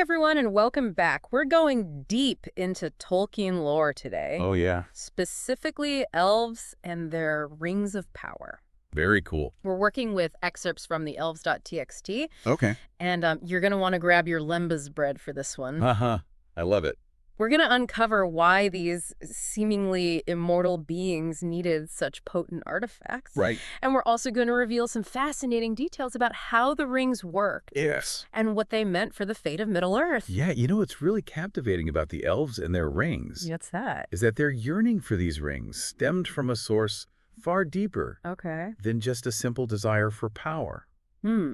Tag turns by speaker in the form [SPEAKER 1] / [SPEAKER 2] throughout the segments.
[SPEAKER 1] everyone, and welcome back. We're going deep into Tolkien lore today,
[SPEAKER 2] Oh, yeah.
[SPEAKER 1] specifically elves and their rings of power.
[SPEAKER 2] Very cool.
[SPEAKER 1] We're working with excerpts from the elves.txt,
[SPEAKER 2] Okay.
[SPEAKER 1] and you're going to want to grab your lembas bread for this one.
[SPEAKER 2] Uh-huh. I love it.
[SPEAKER 1] We're going to uncover why these seemingly immortal beings needed such potent artifacts.
[SPEAKER 2] Right.
[SPEAKER 1] And we're also going to reveal some fascinating details about how the rings worked.
[SPEAKER 2] Yes.
[SPEAKER 1] And what they meant for the fate of Middle-earth.
[SPEAKER 2] Yeah, you know what's really captivating about the elves and their rings
[SPEAKER 1] What's that?
[SPEAKER 2] is that their yearning for these rings stemmed from a source far deeper
[SPEAKER 1] Okay.
[SPEAKER 2] than just a simple desire for power.
[SPEAKER 1] Hmm.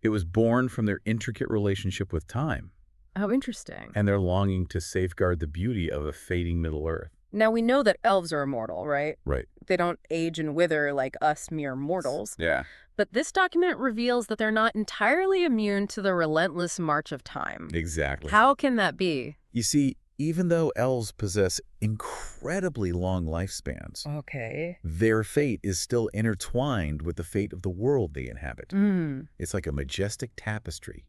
[SPEAKER 2] It was born from their intricate relationship with time
[SPEAKER 1] Oh, interesting.
[SPEAKER 2] and their longing to safeguard the beauty of a fading Middle-earth.
[SPEAKER 1] Now, we know that elves are immortal, right?
[SPEAKER 2] Right.
[SPEAKER 1] They don't age and wither like us mere mortals.
[SPEAKER 2] Yeah.
[SPEAKER 1] But this document reveals that they're not entirely immune to the relentless march of time.
[SPEAKER 2] Exactly.
[SPEAKER 1] How can that be?
[SPEAKER 2] You see, even though elves possess incredibly long lifespans,
[SPEAKER 1] Okay.
[SPEAKER 2] their fate is still intertwined with the fate of the world they inhabit. It's like a majestic tapestry,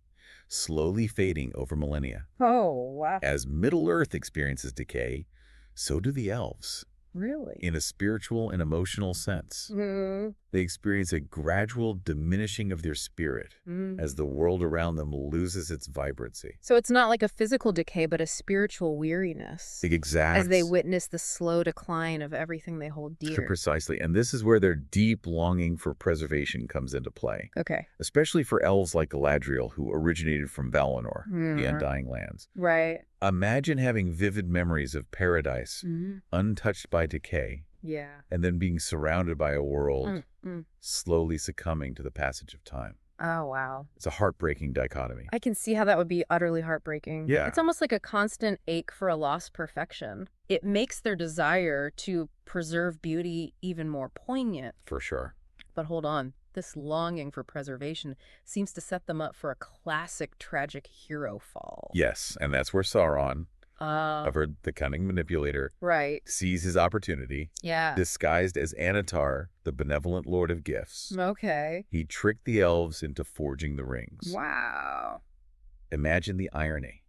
[SPEAKER 2] slowly fading over millennia.
[SPEAKER 1] Oh, wow.
[SPEAKER 2] As Middle-earth experiences decay, so do the elves,
[SPEAKER 1] Really?
[SPEAKER 2] in a spiritual and emotional sense. They experience a gradual diminishing of their spirit as the world around them loses its vibrancy.
[SPEAKER 1] So it's not like a physical decay, but a spiritual weariness.
[SPEAKER 2] Exactly.
[SPEAKER 1] As they witness the slow decline of everything they hold dear.
[SPEAKER 2] Precisely. And this is where their deep longing for preservation comes into play,
[SPEAKER 1] Okay.
[SPEAKER 2] especially for elves like Galadriel, who originated from Valinor, the Undying Lands.
[SPEAKER 1] Right.
[SPEAKER 2] Imagine having vivid memories of paradise, untouched by decay,
[SPEAKER 1] Yeah.
[SPEAKER 2] and then being surrounded by a world slowly succumbing to the passage of time.
[SPEAKER 1] Oh, wow.
[SPEAKER 2] It's a heartbreaking dichotomy.
[SPEAKER 1] I can see how that would be utterly heartbreaking.
[SPEAKER 2] Yeah.
[SPEAKER 1] It's almost like a constant ache for a lost perfection. It makes their desire to preserve beauty even more poignant.
[SPEAKER 2] For sure.
[SPEAKER 1] But hold on. This longing for preservation seems to set them up for a classic tragic hero fall.
[SPEAKER 2] Yes, and that's where Sauron, the cunning manipulator,
[SPEAKER 1] Right.
[SPEAKER 2] sees his opportunity.
[SPEAKER 1] Yeah.
[SPEAKER 2] Disguised as Anatar, the benevolent lord of gifts,
[SPEAKER 1] Okay.
[SPEAKER 2] he tricked the elves into forging the rings.
[SPEAKER 1] Wow.
[SPEAKER 2] Imagine the irony.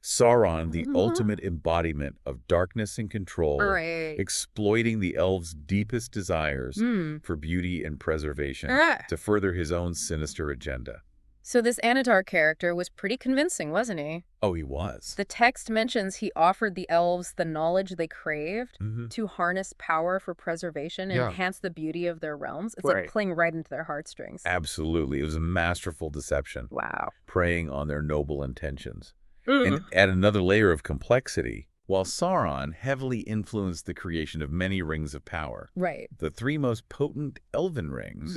[SPEAKER 2] Sauron, the ultimate embodiment of darkness and control,
[SPEAKER 1] Right.
[SPEAKER 2] exploiting the elves' deepest desires for beauty and preservation to further his own sinister agenda.
[SPEAKER 1] So this Anatar character was pretty convincing, wasn't he?
[SPEAKER 2] Oh, he was.
[SPEAKER 1] The text mentions he offered the elves the knowledge they craved to harness power for preservation and enhance the beauty of their realms. It's like playing right into their heartstrings.
[SPEAKER 2] Absolutely. It was a masterful deception.
[SPEAKER 1] Wow.
[SPEAKER 2] Preying on their noble intentions. And add another layer of complexity. While Sauron heavily influenced the creation of many rings of power,
[SPEAKER 1] Right.
[SPEAKER 2] the three most potent elven rings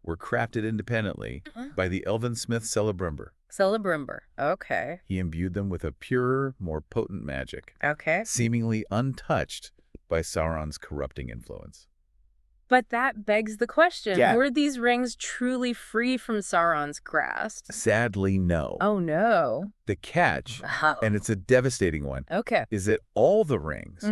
[SPEAKER 2] were crafted independently by the elven smith Celebrimbor.
[SPEAKER 1] Celebrimbor. Okay.
[SPEAKER 2] He imbued them with a purer, more potent magic,
[SPEAKER 1] Okay.
[SPEAKER 2] seemingly untouched by Sauron's corrupting influence.
[SPEAKER 1] But that begs the question,
[SPEAKER 2] Yeah.
[SPEAKER 1] were these rings truly free from Sauron's grasp?
[SPEAKER 2] Sadly, no.
[SPEAKER 1] Oh, no.
[SPEAKER 2] The catch,
[SPEAKER 1] Oh.
[SPEAKER 2] and it's a devastating one,
[SPEAKER 1] Okay.
[SPEAKER 2] is that all the rings,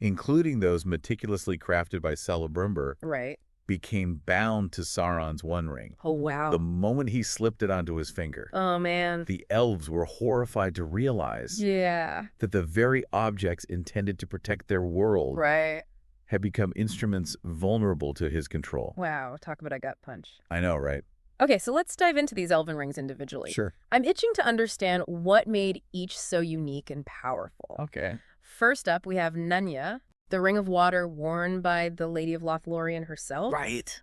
[SPEAKER 2] including those meticulously crafted by Celebrimbor,
[SPEAKER 1] Right.
[SPEAKER 2] became bound to Sauron's One Ring.
[SPEAKER 1] Oh, wow.
[SPEAKER 2] The moment he slipped it onto his finger,
[SPEAKER 1] Oh, man.
[SPEAKER 2] the elves were horrified to realize
[SPEAKER 1] Yeah.
[SPEAKER 2] that the very objects intended to protect their world
[SPEAKER 1] Right.
[SPEAKER 2] had become instruments vulnerable to his control.
[SPEAKER 1] Wow. Talk about a gut punch.
[SPEAKER 2] I know, right?
[SPEAKER 1] Okay, so let's dive into these elven rings individually.
[SPEAKER 2] Sure.
[SPEAKER 1] I'm itching to understand what made each so unique and powerful.
[SPEAKER 2] Okay.
[SPEAKER 1] First up, we have Nunya, the ring of water worn by the Lady of Lothlorien herself.
[SPEAKER 2] Right.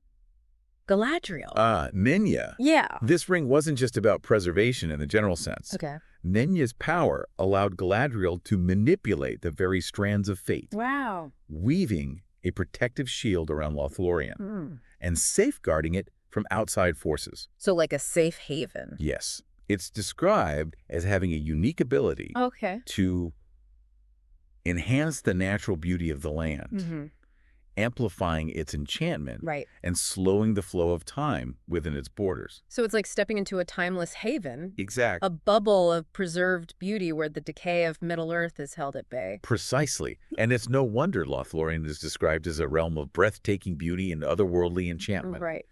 [SPEAKER 1] Galadriel.
[SPEAKER 2] Nenya.
[SPEAKER 1] Yeah.
[SPEAKER 2] This ring wasn't just about preservation in the general sense.
[SPEAKER 1] Okay.
[SPEAKER 2] Nenya's power allowed Galadriel to manipulate the very strands of fate,
[SPEAKER 1] Wow.
[SPEAKER 2] weaving a protective shield around Lothlorien and safeguarding it from outside forces.
[SPEAKER 1] So like a safe haven.
[SPEAKER 2] Yes. It's described as having a unique ability
[SPEAKER 1] Okay.
[SPEAKER 2] to enhance the natural beauty of the land, amplifying its enchantment
[SPEAKER 1] Right.
[SPEAKER 2] and slowing the flow of time within its borders.
[SPEAKER 1] So it's like stepping into a timeless haven,
[SPEAKER 2] Exactly.
[SPEAKER 1] a bubble of preserved beauty where the decay of Middle-earth is held at bay.
[SPEAKER 2] Precisely. And it's no wonder Lothlorien is described as a realm of breathtaking beauty and otherworldly enchantment.
[SPEAKER 1] Right.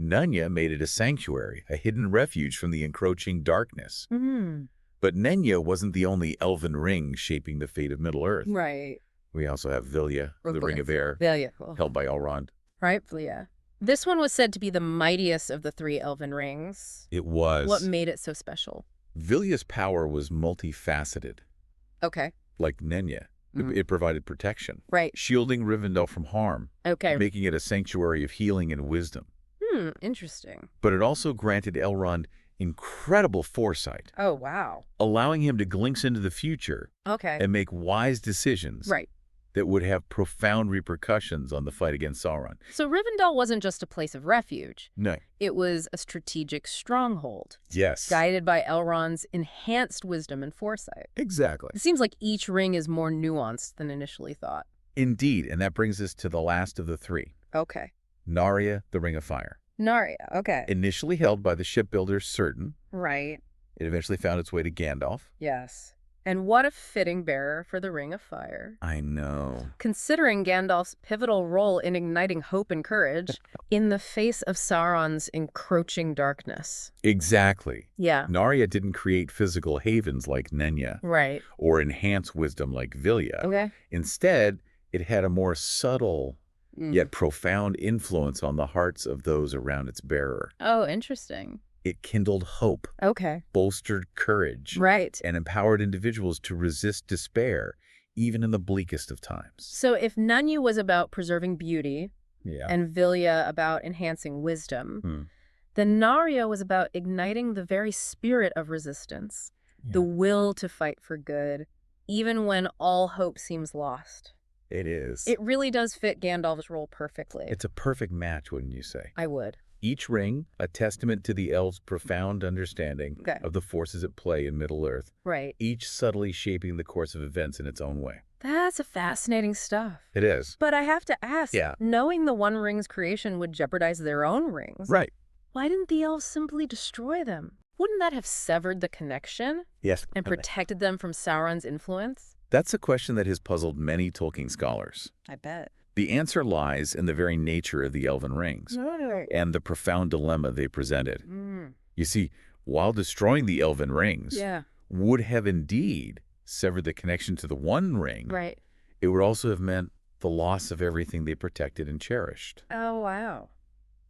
[SPEAKER 2] Nunya made it a sanctuary, a hidden refuge from the encroaching darkness. But Nenya wasn't the only elven ring shaping the fate of Middle-earth.
[SPEAKER 1] Right.
[SPEAKER 2] We also have Vilya, the Ring of Air, held by Elrond.
[SPEAKER 1] Right, Vilya. This one was said to be the mightiest of the 3 elven rings.
[SPEAKER 2] It was.
[SPEAKER 1] What made it so special?
[SPEAKER 2] Vilya's power was multifaceted.
[SPEAKER 1] Okay.
[SPEAKER 2] Like Nenya. It provided protection.
[SPEAKER 1] Right.
[SPEAKER 2] Shielding Rivendell from harm.
[SPEAKER 1] Okay.
[SPEAKER 2] Making it a sanctuary of healing and wisdom.
[SPEAKER 1] Interesting.
[SPEAKER 2] But it also granted Elrond incredible foresight.
[SPEAKER 1] Oh, wow.
[SPEAKER 2] Allowing him to glimpse into the future.
[SPEAKER 1] Okay.
[SPEAKER 2] And make wise decisions.
[SPEAKER 1] Right.
[SPEAKER 2] That would have profound repercussions on the fight against Sauron.
[SPEAKER 1] So Rivendell wasn't just a place of refuge.
[SPEAKER 2] No.
[SPEAKER 1] It was a strategic stronghold.
[SPEAKER 2] Yes.
[SPEAKER 1] Guided by Elrond's enhanced wisdom and foresight.
[SPEAKER 2] Exactly.
[SPEAKER 1] It seems like each ring is more nuanced than initially thought.
[SPEAKER 2] Indeed, and that brings us to the last of the 3.
[SPEAKER 1] Okay.
[SPEAKER 2] Narya, the Ring of Fire.
[SPEAKER 1] Narya, okay.
[SPEAKER 2] Initially held by the shipbuilder Certain.
[SPEAKER 1] Right.
[SPEAKER 2] It eventually found its way to Gandalf.
[SPEAKER 1] Yes. And what a fitting bearer for the Ring of Fire.
[SPEAKER 2] I know.
[SPEAKER 1] Considering Gandalf's pivotal role in igniting hope and courage in the face of Sauron's encroaching darkness.
[SPEAKER 2] Exactly.
[SPEAKER 1] Yeah.
[SPEAKER 2] Narya didn't create physical havens like Nenya.
[SPEAKER 1] Right.
[SPEAKER 2] Or enhance wisdom like Vilya.
[SPEAKER 1] Okay.
[SPEAKER 2] Instead, it had a more subtle, yet profound influence on the hearts of those around its bearer.
[SPEAKER 1] Oh, interesting.
[SPEAKER 2] It kindled hope.
[SPEAKER 1] Okay.
[SPEAKER 2] Bolstered courage.
[SPEAKER 1] Right.
[SPEAKER 2] And empowered individuals to resist despair, even in the bleakest of times.
[SPEAKER 1] So if Nanya was about preserving beauty, and Vilya about enhancing wisdom, then Narya was about igniting the very spirit of resistance, the will to fight for good, even when all hope seems lost.
[SPEAKER 2] It is.
[SPEAKER 1] It really does fit Gandalf's role perfectly.
[SPEAKER 2] It's a perfect match, wouldn't you say?
[SPEAKER 1] I would.
[SPEAKER 2] Each ring, a testament to the elves' profound understanding of the forces at play in Middle-earth.
[SPEAKER 1] Right.
[SPEAKER 2] Each subtly shaping the course of events in its own way.
[SPEAKER 1] That's a fascinating stuff.
[SPEAKER 2] It is.
[SPEAKER 1] But I have to ask, knowing the One Ring's creation would jeopardize their own rings.
[SPEAKER 2] Right.
[SPEAKER 1] Why didn't the elves simply destroy them? Wouldn't that have severed the connection?
[SPEAKER 2] Yes.
[SPEAKER 1] And protected them from Sauron's influence?
[SPEAKER 2] That's a question that has puzzled many Tolkien scholars.
[SPEAKER 1] I bet.
[SPEAKER 2] The answer lies in the very nature of the Elven Rings and the profound dilemma they presented. You see, while destroying the Elven Rings would have indeed severed the connection to the One Ring, it would also have meant the loss of everything they protected and cherished.
[SPEAKER 1] Oh, wow.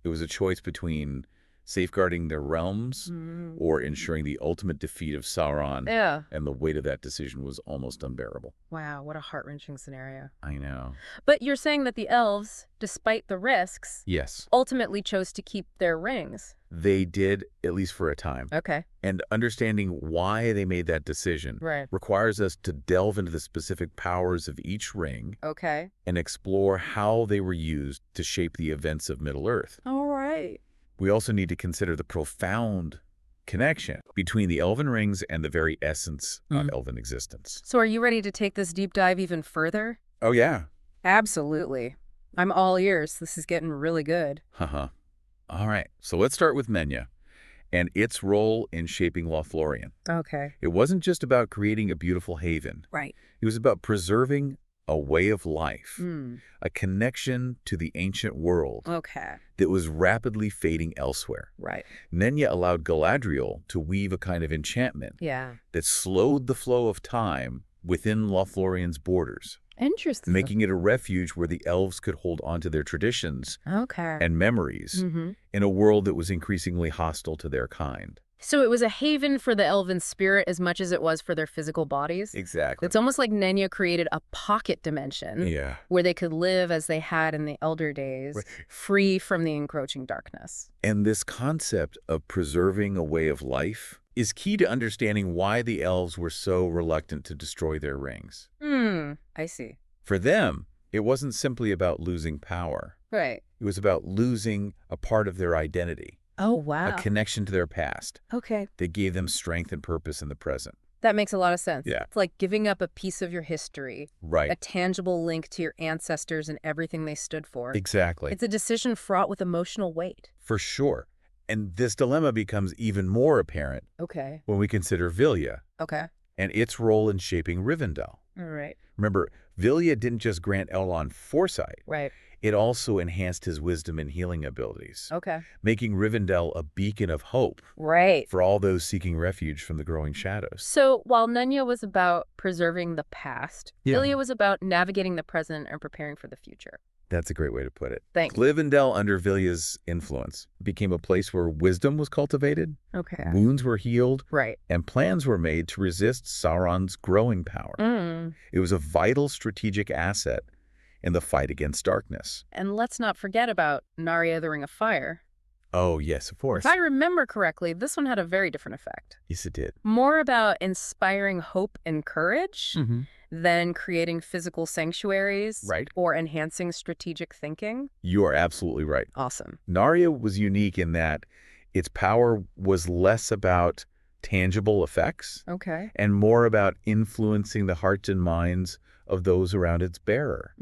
[SPEAKER 2] It was a choice between safeguarding their realms or ensuring the ultimate defeat of Sauron. And the weight of that decision was almost unbearable.
[SPEAKER 1] Wow, what a heart-wrenching scenario.
[SPEAKER 2] I know.
[SPEAKER 1] But you're saying that the elves, despite the risks, ultimately chose to keep their rings.
[SPEAKER 2] They did, at least for a time.
[SPEAKER 1] Okay.
[SPEAKER 2] And understanding why they made that decision requires us to delve into the specific powers of each ring and explore how they were used to shape the events of Middle-earth.
[SPEAKER 1] All right.
[SPEAKER 2] We also need to consider the profound connection between the Elven Rings and the very essence of Elven existence.
[SPEAKER 1] So are you ready to take this deep dive even further?
[SPEAKER 2] Oh, yeah.
[SPEAKER 1] Absolutely. I'm all ears. This is getting really good.
[SPEAKER 2] All right. So let's start with Nenya and its role in shaping Lothlorien.
[SPEAKER 1] Okay.
[SPEAKER 2] It wasn't just about creating a beautiful haven.
[SPEAKER 1] Right.
[SPEAKER 2] It was about preserving a way of life, a connection to the ancient world that was rapidly fading elsewhere.
[SPEAKER 1] Right.
[SPEAKER 2] Nenya allowed Galadriel to weave a kind of enchantment that slowed the flow of time within Lothlorien's borders.
[SPEAKER 1] Interesting.
[SPEAKER 2] Making it a refuge where the elves could hold on to their traditions and memories in a world that was increasingly hostile to their kind.
[SPEAKER 1] So it was a haven for the elven spirit as much as it was for their physical bodies?
[SPEAKER 2] Exactly.
[SPEAKER 1] It's almost like Nenya created a pocket dimension where they could live as they had in the elder days, free from the encroaching darkness.
[SPEAKER 2] And this concept of preserving a way of life is key to understanding why the elves were so reluctant to destroy their rings.
[SPEAKER 1] I see.
[SPEAKER 2] For them, it wasn't simply about losing power.
[SPEAKER 1] Right.
[SPEAKER 2] It was about losing a part of their identity.
[SPEAKER 1] Oh, wow.
[SPEAKER 2] A connection to their past.
[SPEAKER 1] Okay.
[SPEAKER 2] That gave them strength and purpose in the present.
[SPEAKER 1] That makes a lot of sense.
[SPEAKER 2] Yeah.
[SPEAKER 1] It's like giving up a piece of your history.
[SPEAKER 2] Right.
[SPEAKER 1] A tangible link to your ancestors and everything they stood for.
[SPEAKER 2] Exactly.
[SPEAKER 1] It's a decision fraught with emotional weight.
[SPEAKER 2] For sure. And this dilemma becomes even more apparent when we consider Vilya and its role in shaping Rivendell.
[SPEAKER 1] All right.
[SPEAKER 2] Remember, Vilya didn't just grant Elrond foresight.
[SPEAKER 1] Right.
[SPEAKER 2] It also enhanced his wisdom and healing abilities,
[SPEAKER 1] Okay.
[SPEAKER 2] making Rivendell a beacon of hope
[SPEAKER 1] Right.
[SPEAKER 2] for all those seeking refuge from the growing shadows.
[SPEAKER 1] So while Nunya was about preserving the past, Vilya was about navigating the present and preparing for the future.
[SPEAKER 2] That's a great way to put it.
[SPEAKER 1] Thanks.
[SPEAKER 2] Rivendell, under Vilya's influence, became a place where wisdom was cultivated,
[SPEAKER 1] Okay.
[SPEAKER 2] wounds were healed,
[SPEAKER 1] Right.
[SPEAKER 2] and plans were made to resist Sauron's growing power. It was a vital strategic asset in the fight against darkness.
[SPEAKER 1] And let's not forget about Narya the Ring of Fire.
[SPEAKER 2] Oh, yes, of course.
[SPEAKER 1] If I remember correctly, this one had a very different effect.
[SPEAKER 2] Yes, it did.
[SPEAKER 1] More about inspiring hope and courage than creating physical sanctuaries or enhancing strategic thinking.
[SPEAKER 2] You are absolutely right.
[SPEAKER 1] Awesome.
[SPEAKER 2] Narya was unique in that its power was less about tangible effects and more about influencing the hearts and minds of those around its bearer.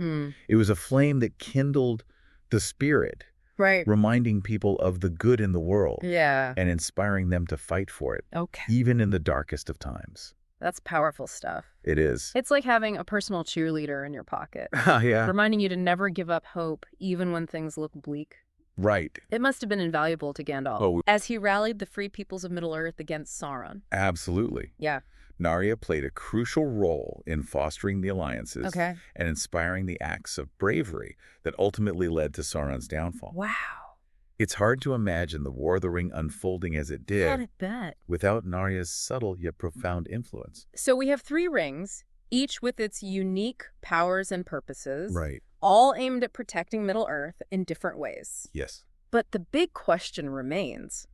[SPEAKER 2] It was a flame that kindled the spirit, reminding people of the good in the world and inspiring them to fight for it, even in the darkest of times.
[SPEAKER 1] That's powerful stuff.
[SPEAKER 2] It is.
[SPEAKER 1] It's like having a personal cheerleader in your pocket, reminding you to never give up hope, even when things look bleak.
[SPEAKER 2] Right.
[SPEAKER 1] It must have been invaluable to Gandalf as he rallied the free peoples of Middle-earth against Sauron.
[SPEAKER 2] Absolutely.
[SPEAKER 1] Yeah.
[SPEAKER 2] Narya played a crucial role in fostering the alliances and inspiring the acts of bravery that ultimately led to Sauron's downfall.
[SPEAKER 1] Wow.
[SPEAKER 2] It's hard to imagine the War of the Ring unfolding as it did
[SPEAKER 1] I bet.
[SPEAKER 2] without Narya's subtle yet profound influence.
[SPEAKER 1] So we have 3 rings, each with its unique powers and purposes.
[SPEAKER 2] Right.
[SPEAKER 1] All aimed at protecting Middle-earth in different ways.
[SPEAKER 2] Yes.
[SPEAKER 1] But the big question remains.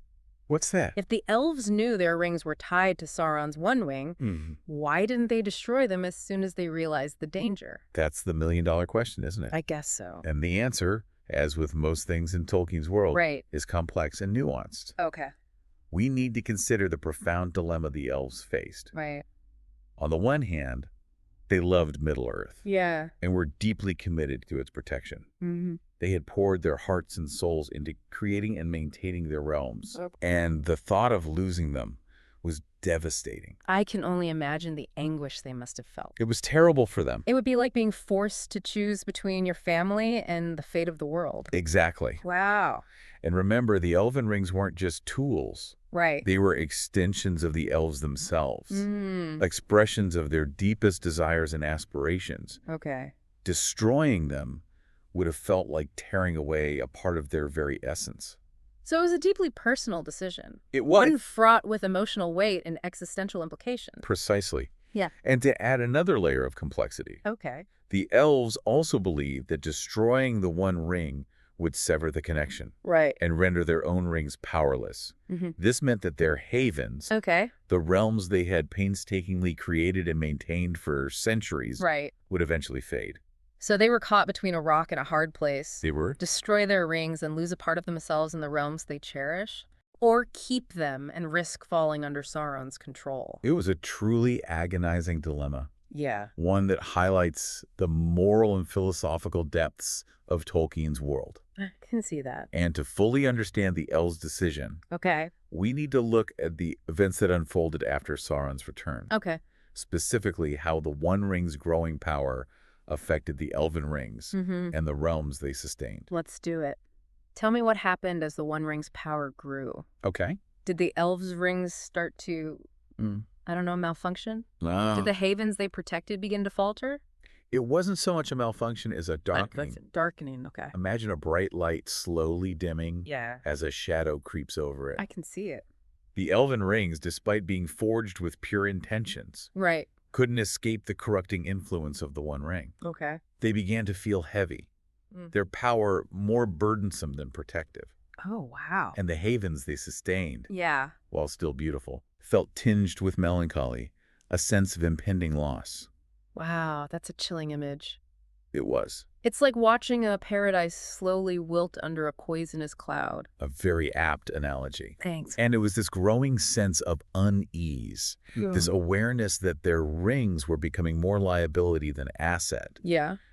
[SPEAKER 2] What's that?
[SPEAKER 1] If the elves knew their rings were tied to Sauron's one wing, why didn't they destroy them as soon as they realized the danger?
[SPEAKER 2] That's the million-dollar question, isn't it?
[SPEAKER 1] I guess so.
[SPEAKER 2] And the answer, as with most things in Tolkien's world, is complex and nuanced.
[SPEAKER 1] Okay.
[SPEAKER 2] We need to consider the profound dilemma the elves faced.
[SPEAKER 1] Right.
[SPEAKER 2] On the one hand, they loved Middle-earth.
[SPEAKER 1] Yeah.
[SPEAKER 2] And were deeply committed to its protection. They had poured their hearts and souls into creating and maintaining their realms. And the thought of losing them was devastating.
[SPEAKER 1] I can only imagine the anguish they must have felt.
[SPEAKER 2] It was terrible for them.
[SPEAKER 1] It would be like being forced to choose between your family and the fate of the world.
[SPEAKER 2] Exactly.
[SPEAKER 1] Wow.
[SPEAKER 2] And remember, the elven rings weren't just tools.
[SPEAKER 1] Right.
[SPEAKER 2] They were extensions of the elves themselves. Expressions of their deepest desires and aspirations.
[SPEAKER 1] Okay.
[SPEAKER 2] Destroying them would have felt like tearing away a part of their very essence.
[SPEAKER 1] So it was a deeply personal decision.
[SPEAKER 2] It was.
[SPEAKER 1] One fraught with emotional weight and existential implications.
[SPEAKER 2] Precisely.
[SPEAKER 1] Yeah.
[SPEAKER 2] And to add another layer of complexity, the elves also believed that destroying the One Ring would sever the connection and render their own rings powerless. This meant that their havens, the realms they had painstakingly created and maintained for centuries, would eventually fade.
[SPEAKER 1] So they were caught between a rock and a hard place.
[SPEAKER 2] They were.
[SPEAKER 1] Destroy their rings and lose a part of themselves in the realms they cherish, or keep them and risk falling under Sauron's control.
[SPEAKER 2] It was a truly agonizing dilemma.
[SPEAKER 1] Yeah.
[SPEAKER 2] One that highlights the moral and philosophical depths of Tolkien's world.
[SPEAKER 1] I can see that.
[SPEAKER 2] And to fully understand the elves' decision, we need to look at the events that unfolded after Sauron's return. Specifically, how the One Ring's growing power affected the elven rings and the realms they sustained.
[SPEAKER 1] Let's do it. Tell me what happened as the One Ring's power grew. Did the elves' rings start to, I don't know, malfunction? Did the havens they protected begin to falter?
[SPEAKER 2] It wasn't so much a malfunction as a darkening.
[SPEAKER 1] Darkening,
[SPEAKER 2] Imagine a bright light slowly dimming as a shadow creeps over it.
[SPEAKER 1] I can see it.
[SPEAKER 2] The elven rings, despite being forged with pure intentions, couldn't escape the corrupting influence of the One Ring. They began to feel heavy, their power more burdensome than protective.
[SPEAKER 1] Oh, wow.
[SPEAKER 2] And the havens they sustained, while still beautiful, felt tinged with melancholy, a sense of impending loss.
[SPEAKER 1] Wow, that's a chilling image.
[SPEAKER 2] It was.
[SPEAKER 1] It's like watching a paradise slowly wilt under a poisonous cloud.
[SPEAKER 2] A very apt analogy.
[SPEAKER 1] Thanks.
[SPEAKER 2] And it was this growing sense of unease, this awareness that their rings were becoming more liability than asset,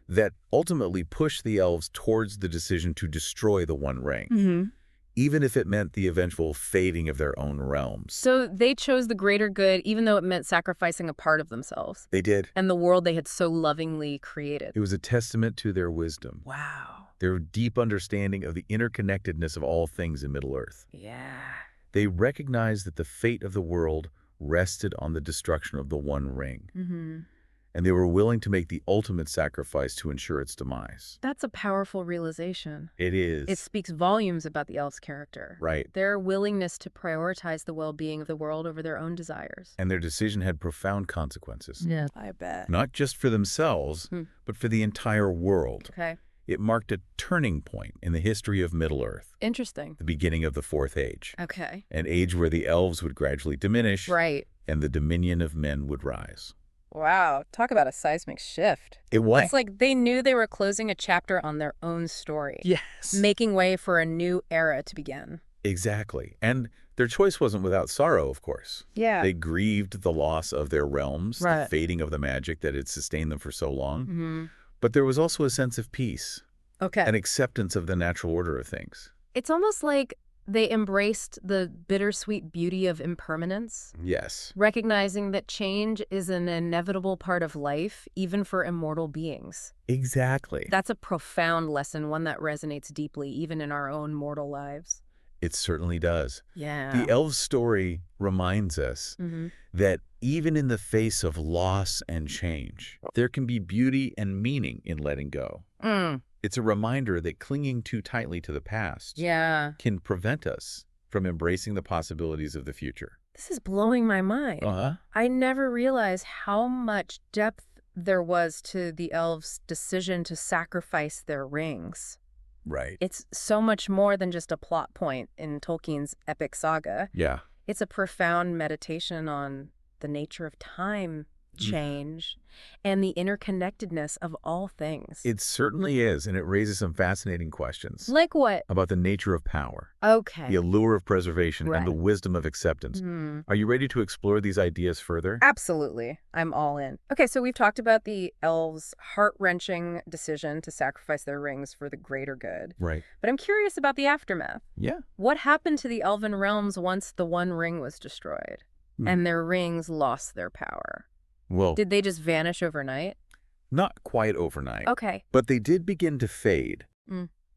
[SPEAKER 2] that ultimately pushed the elves towards the decision to destroy the One Ring, even if it meant the eventual fading of their own realms.
[SPEAKER 1] So they chose the greater good, even though it meant sacrificing a part of themselves.
[SPEAKER 2] They did.
[SPEAKER 1] And the world they had so lovingly created.
[SPEAKER 2] It was a testament to their wisdom.
[SPEAKER 1] Wow.
[SPEAKER 2] their deep understanding of the interconnectedness of all things in Middle-earth.
[SPEAKER 1] Yeah.
[SPEAKER 2] They recognized that the fate of the world rested on the destruction of the One Ring. And they were willing to make the ultimate sacrifice to ensure its demise.
[SPEAKER 1] That's a powerful realization.
[SPEAKER 2] It is.
[SPEAKER 1] It speaks volumes about the elves' character.
[SPEAKER 2] Right.
[SPEAKER 1] Their willingness to prioritize the well-being of the world over their own desires.
[SPEAKER 2] And their decision had profound consequences.
[SPEAKER 1] Yeah, I bet.
[SPEAKER 2] Not just for themselves, but for the entire world.
[SPEAKER 1] Okay.
[SPEAKER 2] It marked a turning point in the history of Middle-earth.
[SPEAKER 1] Interesting.
[SPEAKER 2] The beginning of the Fourth Age.
[SPEAKER 1] Okay.
[SPEAKER 2] An age where the elves would gradually diminish.
[SPEAKER 1] Right.
[SPEAKER 2] And the dominion of men would rise.
[SPEAKER 1] Wow, talk about a seismic shift.
[SPEAKER 2] It was.
[SPEAKER 1] It's like they knew they were closing a chapter on their own story.
[SPEAKER 2] Yes.
[SPEAKER 1] Making way for a new era to begin.
[SPEAKER 2] Exactly. And their choice wasn't without sorrow, of course.
[SPEAKER 1] Yeah.
[SPEAKER 2] They grieved the loss of their realms,
[SPEAKER 1] right.
[SPEAKER 2] the fading of the magic that had sustained them for so long. But there was also a sense of peace.
[SPEAKER 1] Okay.
[SPEAKER 2] An acceptance of the natural order of things.
[SPEAKER 1] It's almost like they embraced the bittersweet beauty of impermanence.
[SPEAKER 2] Yes.
[SPEAKER 1] Recognizing that change is an inevitable part of life, even for immortal beings.
[SPEAKER 2] Exactly.
[SPEAKER 1] That's a profound lesson, one that resonates deeply, even in our own mortal lives.
[SPEAKER 2] It certainly does.
[SPEAKER 1] Yeah.
[SPEAKER 2] The elves' story reminds us that even in the face of loss and change, there can be beauty and meaning in letting go. It's a reminder that clinging too tightly to the past can prevent us from embracing the possibilities of the future.
[SPEAKER 1] This is blowing my mind. I never realized how much depth there was to the elves' decision to sacrifice their rings.
[SPEAKER 2] Right.
[SPEAKER 1] It's so much more than just a plot point in Tolkien's epic saga.
[SPEAKER 2] Yeah.
[SPEAKER 1] It's a profound meditation on the nature of time, change, and the interconnectedness of all things.
[SPEAKER 2] It certainly is, and it raises some fascinating questions.
[SPEAKER 1] Like what?
[SPEAKER 2] About the nature of power.
[SPEAKER 1] Okay.
[SPEAKER 2] The allure of preservation and the wisdom of acceptance. Are you ready to explore these ideas further?
[SPEAKER 1] Absolutely. I'm all in. Okay, so we've talked about the elves' heart-wrenching decision to sacrifice their rings for the greater good.
[SPEAKER 2] Right.
[SPEAKER 1] But I'm curious about the aftermath.
[SPEAKER 2] Yeah.
[SPEAKER 1] What happened to the elven realms once the One Ring was destroyed and their rings lost their power?
[SPEAKER 2] Well,
[SPEAKER 1] did they just vanish overnight?
[SPEAKER 2] Not quite overnight.
[SPEAKER 1] Okay.
[SPEAKER 2] But they did begin to fade.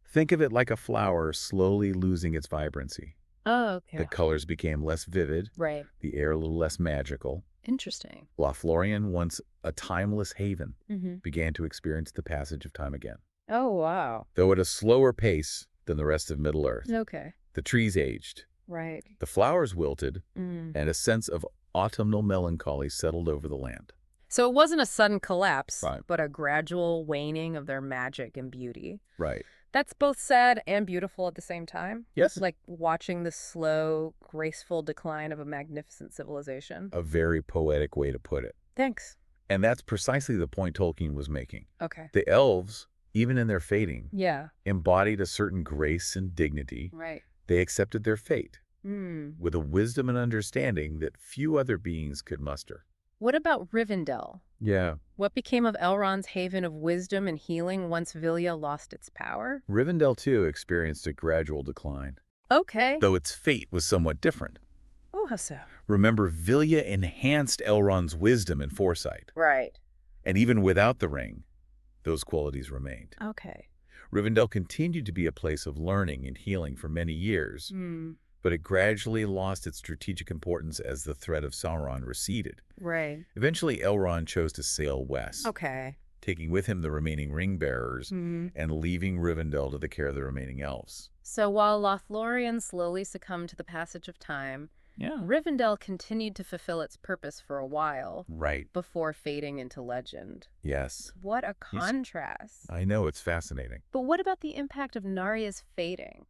[SPEAKER 2] Think of it like a flower slowly losing its vibrancy.
[SPEAKER 1] Oh, okay.
[SPEAKER 2] The colors became less vivid.
[SPEAKER 1] Right.
[SPEAKER 2] The air a little less magical.
[SPEAKER 1] Interesting.
[SPEAKER 2] Lothlorien, once a timeless haven, began to experience the passage of time again.
[SPEAKER 1] Oh, wow.
[SPEAKER 2] Though at a slower pace than the rest of Middle-earth.
[SPEAKER 1] Okay.
[SPEAKER 2] The trees aged.
[SPEAKER 1] Right.
[SPEAKER 2] The flowers wilted, and a sense of autumnal melancholy settled over the land.
[SPEAKER 1] So it wasn't a sudden collapse, but a gradual waning of their magic and beauty.
[SPEAKER 2] Right.
[SPEAKER 1] That's both sad and beautiful at the same time.
[SPEAKER 2] Yes.
[SPEAKER 1] Like watching the slow, graceful decline of a magnificent civilization.
[SPEAKER 2] A very poetic way to put it.
[SPEAKER 1] Thanks.
[SPEAKER 2] And that's precisely the point Tolkien was making.
[SPEAKER 1] Okay.
[SPEAKER 2] The elves, even in their fading,
[SPEAKER 1] yeah,
[SPEAKER 2] embodied a certain grace and dignity.
[SPEAKER 1] Right.
[SPEAKER 2] They accepted their fate with a wisdom and understanding that few other beings could muster.
[SPEAKER 1] What about Rivendell?
[SPEAKER 2] Yeah.
[SPEAKER 1] What became of Elrond's haven of wisdom and healing once Vilya lost its power?
[SPEAKER 2] Rivendell, too, experienced a gradual decline.
[SPEAKER 1] Okay.
[SPEAKER 2] Though its fate was somewhat different.
[SPEAKER 1] Oh, how so?
[SPEAKER 2] Remember, Vilya enhanced Elrond's wisdom and foresight.
[SPEAKER 1] Right.
[SPEAKER 2] And even without the ring, those qualities remained.
[SPEAKER 1] Okay.
[SPEAKER 2] Rivendell continued to be a place of learning and healing for many years, but it gradually lost its strategic importance as the threat of Sauron receded.
[SPEAKER 1] Right.
[SPEAKER 2] Eventually, Elrond chose to sail west, taking with him the remaining ring-bearers and leaving Rivendell to the care of the remaining elves.
[SPEAKER 1] So while Lothlorien slowly succumbed to the passage of time, Rivendell continued to fulfill its purpose for a while.
[SPEAKER 2] Right.
[SPEAKER 1] Before fading into legend.
[SPEAKER 2] Yes.
[SPEAKER 1] What a contrast.
[SPEAKER 2] I know, it's fascinating.
[SPEAKER 1] But what about the impact of Narya's fading?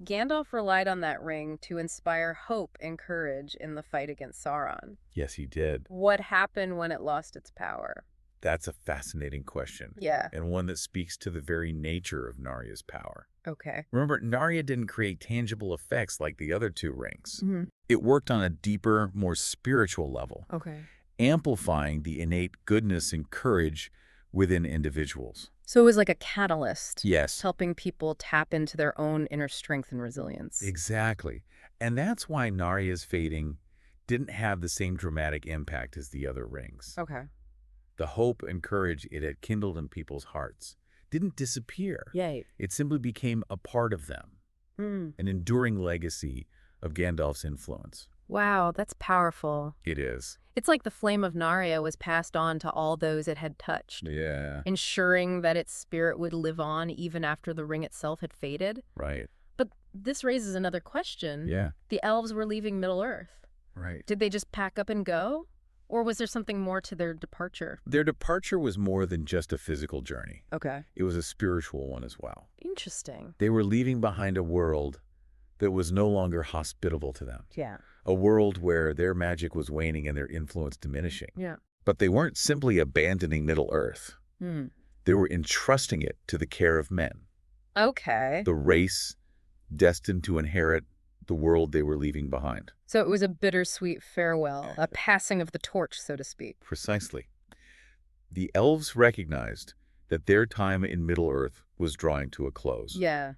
[SPEAKER 1] Gandalf relied on that ring to inspire hope and courage in the fight against Sauron.
[SPEAKER 2] Yes, he did.
[SPEAKER 1] What happened when it lost its power?
[SPEAKER 2] That's a fascinating question.
[SPEAKER 1] Yeah.
[SPEAKER 2] And one that speaks to the very nature of Narya's power.
[SPEAKER 1] Okay.
[SPEAKER 2] Remember, Narya didn't create tangible effects like the other two rings. It worked on a deeper, more spiritual level.
[SPEAKER 1] Okay.
[SPEAKER 2] Amplifying the innate goodness and courage within individuals.
[SPEAKER 1] So it was like a catalyst.
[SPEAKER 2] Yes.
[SPEAKER 1] Helping people tap into their own inner strength and resilience.
[SPEAKER 2] Exactly. And that's why Narya's fading didn't have the same dramatic impact as the other rings.
[SPEAKER 1] Okay.
[SPEAKER 2] The hope and courage it had kindled in people's hearts didn't disappear.
[SPEAKER 1] Yay.
[SPEAKER 2] It simply became a part of them, an enduring legacy of Gandalf's influence.
[SPEAKER 1] Wow, that's powerful.
[SPEAKER 2] It is.
[SPEAKER 1] It's like the flame of Narya was passed on to all those it had touched.
[SPEAKER 2] Yeah.
[SPEAKER 1] Ensuring that its spirit would live on even after the ring itself had faded.
[SPEAKER 2] Right.
[SPEAKER 1] But this raises another question.
[SPEAKER 2] Yeah.
[SPEAKER 1] The elves were leaving Middle-earth.
[SPEAKER 2] Right.
[SPEAKER 1] Did they just pack up and go? Or was there something more to their departure?
[SPEAKER 2] Their departure was more than just a physical journey.
[SPEAKER 1] Okay.
[SPEAKER 2] It was a spiritual one as well.
[SPEAKER 1] Interesting.
[SPEAKER 2] They were leaving behind a world that was no longer hospitable to them.
[SPEAKER 1] Yeah.
[SPEAKER 2] A world where their magic was waning and their influence diminishing.
[SPEAKER 1] Yeah.
[SPEAKER 2] But they weren't simply abandoning Middle-earth. They were entrusting it to the care of men.
[SPEAKER 1] Okay.
[SPEAKER 2] The race destined to inherit the world they were leaving behind.
[SPEAKER 1] So it was a bittersweet farewell, a passing of the torch, so to speak.
[SPEAKER 2] Precisely. The elves recognized that their time in Middle-earth was drawing to a close.
[SPEAKER 1] Yeah.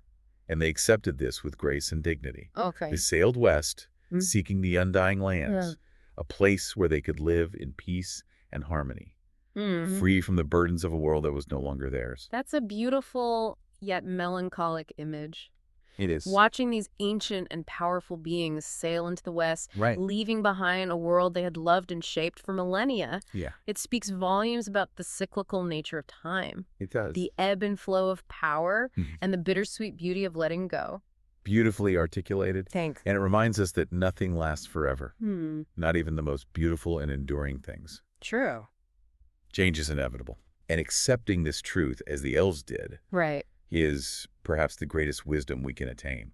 [SPEAKER 2] And they accepted this with grace and dignity.
[SPEAKER 1] Okay.
[SPEAKER 2] They sailed west, seeking the Undying Lands, a place where they could live in peace and harmony, free from the burdens of a world that was no longer theirs.
[SPEAKER 1] That's a beautiful yet melancholic image.
[SPEAKER 2] It is.
[SPEAKER 1] Watching these ancient and powerful beings sail into the West, leaving behind a world they had loved and shaped for millennia.
[SPEAKER 2] Yeah.
[SPEAKER 1] It speaks volumes about the cyclical nature of time.
[SPEAKER 2] It does.
[SPEAKER 1] The ebb and flow of power and the bittersweet beauty of letting go.
[SPEAKER 2] Beautifully articulated.
[SPEAKER 1] Thanks.
[SPEAKER 2] And it reminds us that nothing lasts forever. Not even the most beautiful and enduring things.
[SPEAKER 1] True.
[SPEAKER 2] Change is inevitable. And accepting this truth, as the elves did, is perhaps the greatest wisdom we can attain.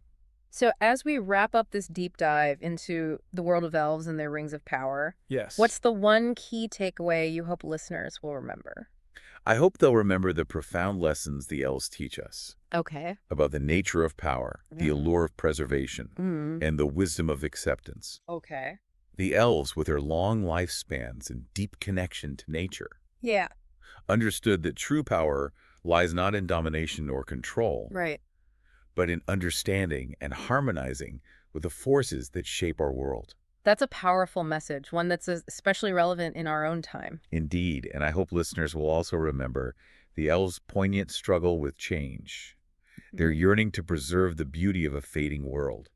[SPEAKER 1] So as we wrap up this deep dive into the world of elves and their rings of power, what's the one key takeaway you hope listeners will remember?
[SPEAKER 2] I hope they'll remember the profound lessons the elves teach us.
[SPEAKER 1] Okay.
[SPEAKER 2] About the nature of power, the allure of preservation, and the wisdom of acceptance.
[SPEAKER 1] Okay.
[SPEAKER 2] The elves, with their long lifespans and deep connection to nature, understood that true power lies not in domination or control, but in understanding and harmonizing with the forces that shape our world.
[SPEAKER 1] That's a powerful message, one that's especially relevant in our own time.
[SPEAKER 2] Indeed, and I hope listeners will also remember the elves' poignant struggle with change, their yearning to preserve the beauty of a fading world,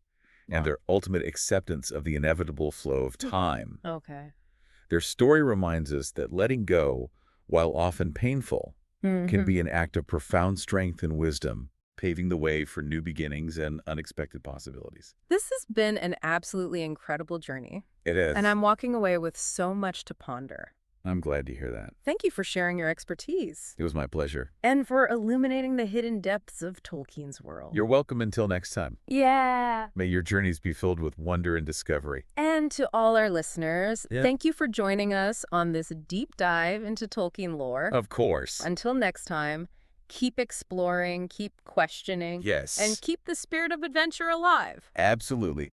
[SPEAKER 2] and their ultimate acceptance of the inevitable flow of time.
[SPEAKER 1] Okay.
[SPEAKER 2] Their story reminds us that letting go, while often painful, can be an act of profound strength and wisdom, paving the way for new beginnings and unexpected possibilities.
[SPEAKER 1] This has been an absolutely incredible journey.
[SPEAKER 2] It is.
[SPEAKER 1] And I'm walking away with so much to ponder.
[SPEAKER 2] I'm glad to hear that.
[SPEAKER 1] Thank you for sharing your expertise.
[SPEAKER 2] It was my pleasure.
[SPEAKER 1] And for illuminating the hidden depths of Tolkien's world.
[SPEAKER 2] You're welcome until next time.
[SPEAKER 1] Yeah.
[SPEAKER 2] May your journeys be filled with wonder and discovery.
[SPEAKER 1] And to all our listeners, thank you for joining us on this deep dive into Tolkien lore.
[SPEAKER 2] Of course.
[SPEAKER 1] Until next time, keep exploring, keep questioning.
[SPEAKER 2] Yes.
[SPEAKER 1] And keep the spirit of adventure alive.
[SPEAKER 2] Absolutely.